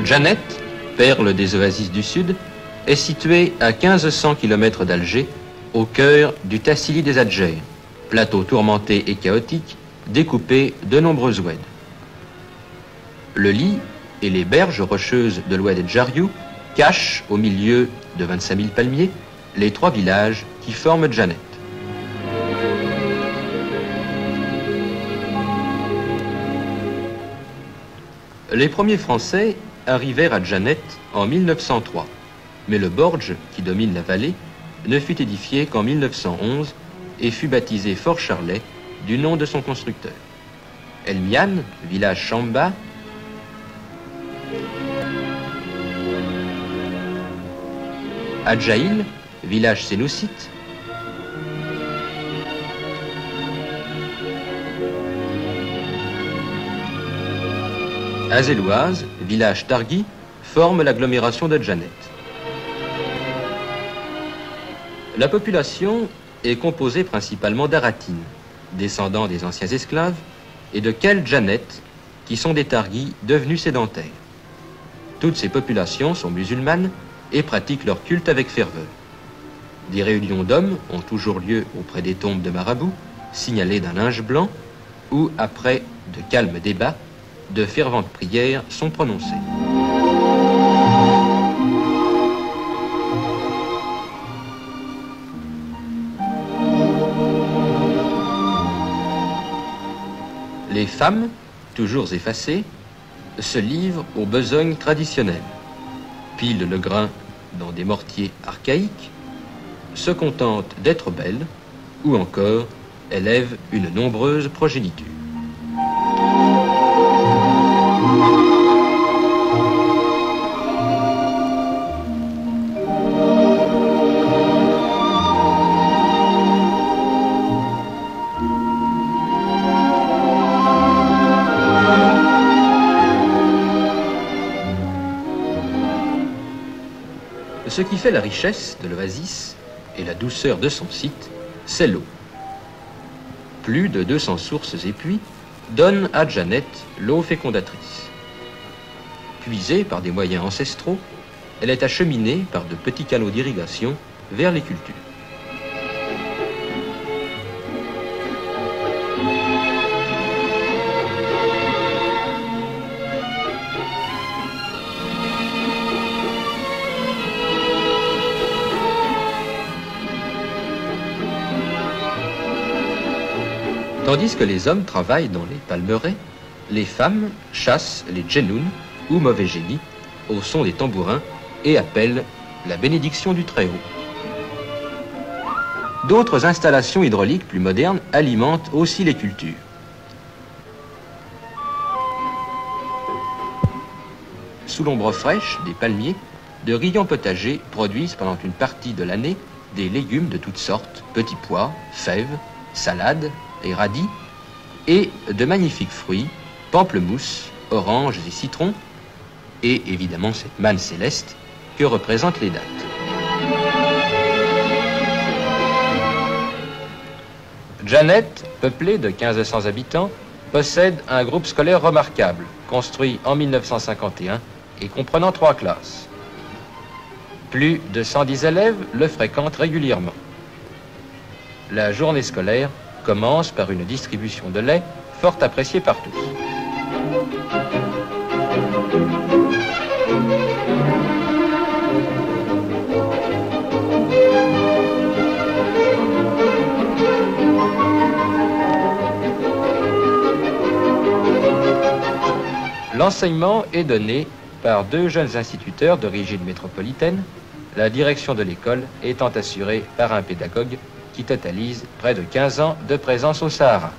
Janet, perle des oasis du Sud, est située à 1500 km d'Alger, au cœur du Tassili des Adjers, plateau tourmenté et chaotique, découpé de nombreuses oueds. Le lit et les berges rocheuses de l'oued Djariou cachent, au milieu de 25 000 palmiers, les 3 villages qui forment Janet. Les premiers Français arrivèrent à Janet en 1903, mais le Borge, qui domine la vallée, ne fut édifié qu'en 1911 et fut baptisé Fort Charlet du nom de son constructeur. El Mian, village Chamba, Adjaïl, village sénousite, Azelouaz, village Targui, forment l'agglomération de Janet. La population est composée principalement d'Aratines, descendants des anciens esclaves, et de Kel Janet, qui sont des Targui devenus sédentaires. Toutes ces populations sont musulmanes et pratiquent leur culte avec ferveur. Des réunions d'hommes ont toujours lieu auprès des tombes de marabouts, signalées d'un linge blanc, où, après de calmes débats, de ferventes prières sont prononcées. Les femmes, toujours effacées, se livrent aux besognes traditionnelles, pilent le grain dans des mortiers archaïques, se contentent d'être belles, ou encore élèvent une nombreuse progéniture. Ce qui fait la richesse de l'oasis et la douceur de son site, c'est l'eau. Plus de 200 sources et puits donnent à Janet l'eau fécondatrice. Puisée par des moyens ancestraux, elle est acheminée par de petits canaux d'irrigation vers les cultures. Tandis que les hommes travaillent dans les palmeraies, les femmes chassent les djenoun, ou mauvais génies, au son des tambourins et appellent la bénédiction du Très-Haut. D'autres installations hydrauliques plus modernes alimentent aussi les cultures. Sous l'ombre fraîche des palmiers, de riants potagers produisent pendant une partie de l'année des légumes de toutes sortes, petits pois, fèves, salades et radis, et de magnifiques fruits, pamplemousses, oranges et citrons, et évidemment cette manne céleste que représentent les dattes. Janet, peuplée de 1500 habitants, possède un groupe scolaire remarquable, construit en 1951 et comprenant 3 classes. Plus de 110 élèves le fréquentent régulièrement. La journée scolaire commence par une distribution de lait fort appréciée par tous. L'enseignement est donné par 2 jeunes instituteurs d'origine métropolitaine, la direction de l'école étant assurée par un pédagogue qui totalise près de 15 ans de présence au Sahara.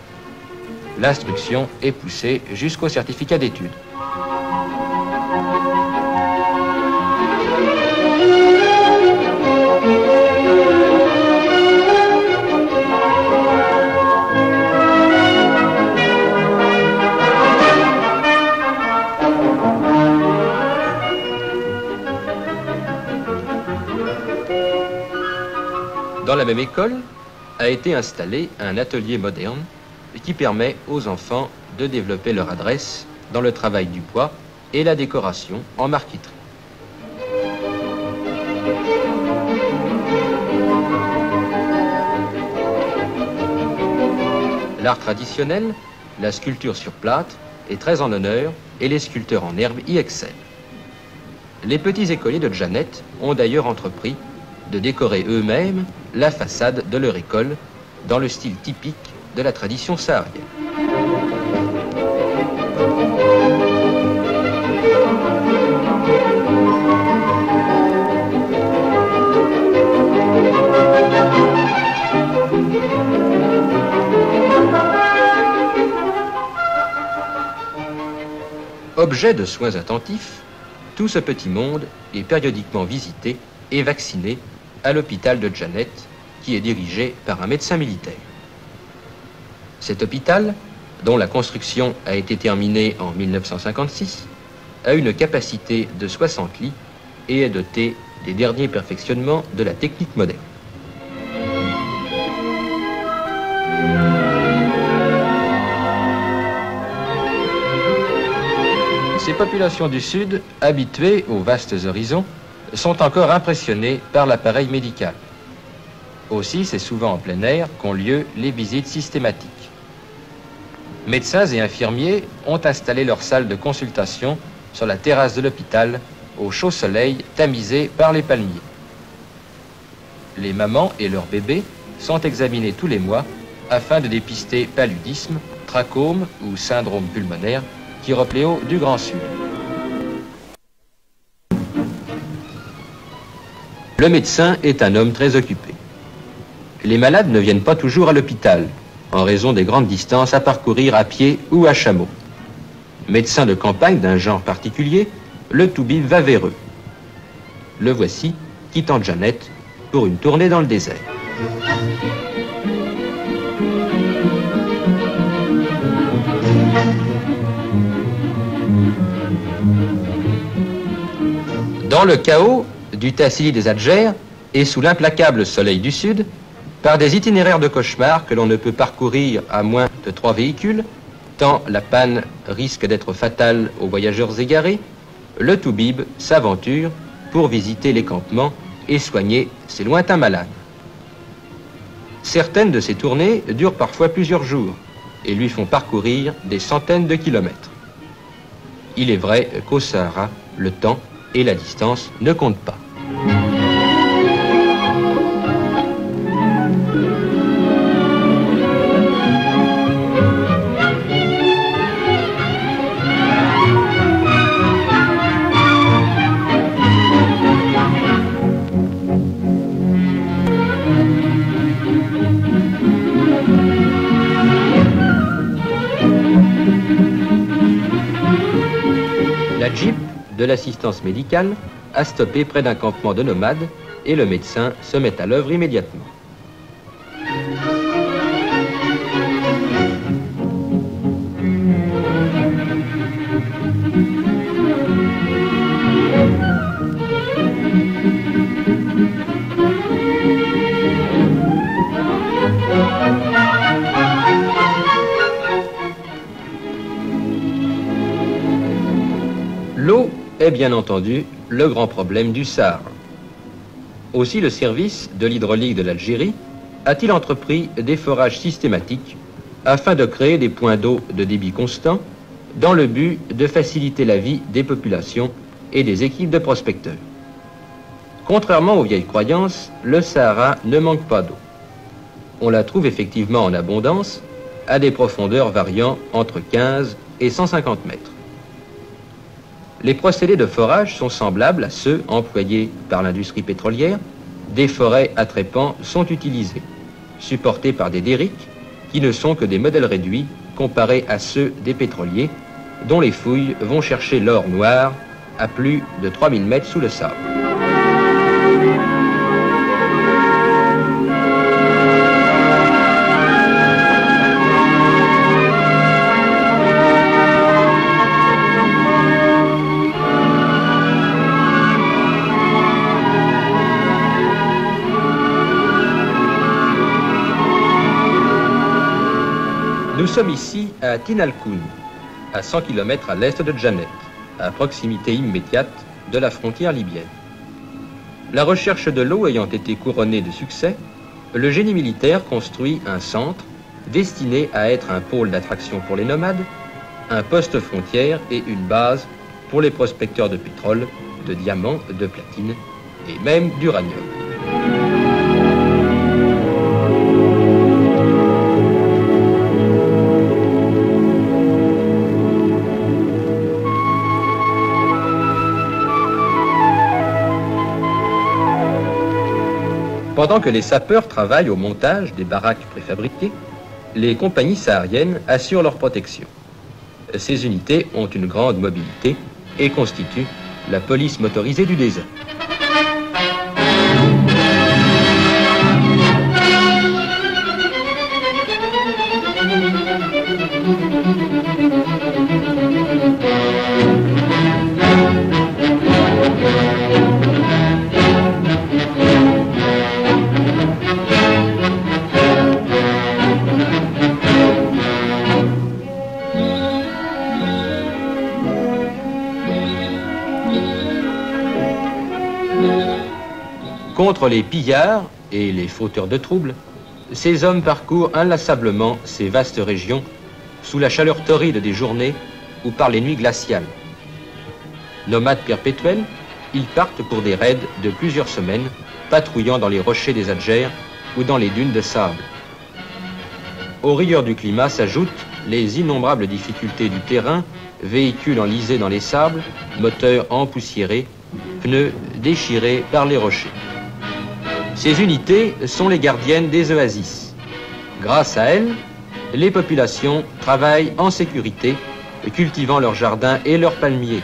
L'instruction est poussée jusqu'au certificat d'études. Dans la même école a été installé un atelier moderne qui permet aux enfants de développer leur adresse dans le travail du bois et la décoration en marqueterie. L'art traditionnel, la sculpture sur plâtre, est très en honneur et les sculpteurs en herbe y excellent. Les petits écoliers de Janet ont d'ailleurs entrepris de décorer eux-mêmes la façade de leur école dans le style typique de la tradition saharienne. Objet de soins attentifs, tout ce petit monde est périodiquement visité et vacciné à l'hôpital de Janet, qui est dirigé par un médecin militaire. Cet hôpital, dont la construction a été terminée en 1956, a une capacité de 60 lits et est doté des derniers perfectionnements de la technique moderne. Ces populations du Sud, habituées aux vastes horizons, sont encore impressionnées par l'appareil médical. Aussi, c'est souvent en plein air qu'ont lieu les visites systématiques. Médecins et infirmiers ont installé leur salle de consultation sur la terrasse de l'hôpital, au chaud soleil tamisé par les palmiers. Les mamans et leurs bébés sont examinés tous les mois afin de dépister paludisme, trachome ou syndrome pulmonaire, thyropléo du Grand Sud. Le médecin est un homme très occupé. Les malades ne viennent pas toujours à l'hôpital, en raison des grandes distances à parcourir à pied ou à chameau. Médecin de campagne d'un genre particulier, le Toubib va vers eux. Le voici, quittant Janet pour une tournée dans le désert. Dans le chaos du Tassili des Adjers et sous l'implacable soleil du Sud, par des itinéraires de cauchemar que l'on ne peut parcourir à moins de 3 véhicules, tant la panne risque d'être fatale aux voyageurs égarés, le Toubib s'aventure pour visiter les campements et soigner ses lointains malades. Certaines de ces tournées durent parfois plusieurs jours et lui font parcourir des centaines de kilomètres. Il est vrai qu'au Sahara, le temps et la distance ne comptent pas. La Jeep de l'assistance médicale a stoppé près d'un campement de nomades et le médecin se met à l'œuvre immédiatement. L'eau est bien entendu le grand problème du Sahara. Aussi le service de l'hydraulique de l'Algérie a-t-il entrepris des forages systématiques afin de créer des points d'eau de débit constant dans le but de faciliter la vie des populations et des équipes de prospecteurs. Contrairement aux vieilles croyances, le Sahara ne manque pas d'eau. On la trouve effectivement en abondance à des profondeurs variant entre 15 et 150 mètres. Les procédés de forage sont semblables à ceux employés par l'industrie pétrolière. Des forêts à trépan sont utilisées, supportées par des derricks qui ne sont que des modèles réduits comparés à ceux des pétroliers, dont les fouilles vont chercher l'or noir à plus de 3000 mètres sous le sable. Nous sommes ici à Tin Al-Koun, à 100 km à l'est de Janet, à proximité immédiate de la frontière libyenne. La recherche de l'eau ayant été couronnée de succès, le génie militaire construit un centre destiné à être un pôle d'attraction pour les nomades, un poste frontière et une base pour les prospecteurs de pétrole, de diamants, de platine et même d'uranium. Pendant que les sapeurs travaillent au montage des baraques préfabriquées, les compagnies sahariennes assurent leur protection. Ces unités ont une grande mobilité et constituent la police motorisée du désert. Contre les pillards et les fauteurs de troubles, ces hommes parcourent inlassablement ces vastes régions sous la chaleur torride des journées ou par les nuits glaciales. Nomades perpétuels, ils partent pour des raids de plusieurs semaines, patrouillant dans les rochers des Adjers ou dans les dunes de sable. Aux rigueurs du climat s'ajoutent les innombrables difficultés du terrain, véhicules enlisés dans les sables, moteurs empoussiérés, pneus déchirés par les rochers. Ces unités sont les gardiennes des oasis. Grâce à elles, les populations travaillent en sécurité, cultivant leurs jardins et leurs palmiers.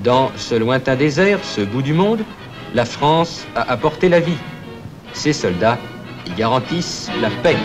Dans ce lointain désert, ce bout du monde, la France a apporté la vie. Ses soldats y garantissent la paix.